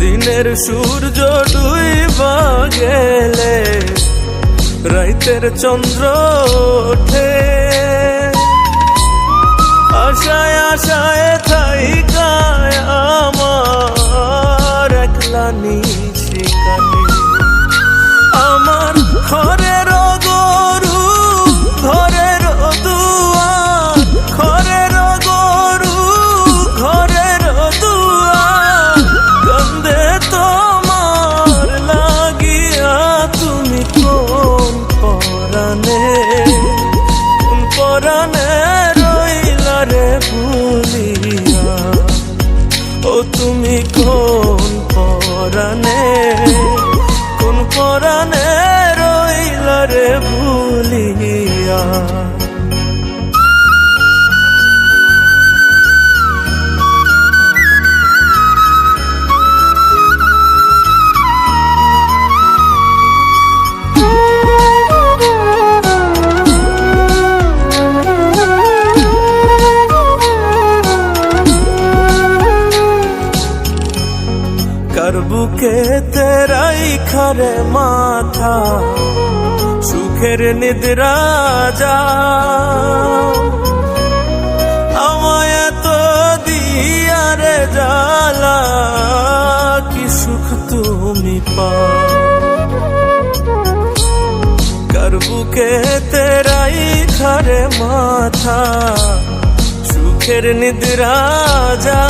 দিনের সূর্য ডুইবা গেলে রাইতের চন্দ্র ওঠে, আশায় আশায় থাইকায় আমার একলা নিশি কাটে। আমার ঘরের গরু ঘরের দুয়ার, ঘরের গরু ঘরের দুয়ার, কান্দে তোমার লাগিয়া তুমি কোন পরাণে, কোন পরাণে রইলা রে ভুলিয়া, ও তুমি কোন পরাণে, কোন পরাণে রইলা রে ভুলিয়া। কার বুকে তেরাই খারে মাথা সুখের নিদ্রা যা, আমায় তো দিয়ারে জ্বালা কি সুখ তুমি পাও। কার বুকে তেরাই খারে মাথা সুখের নিদ্রা যা,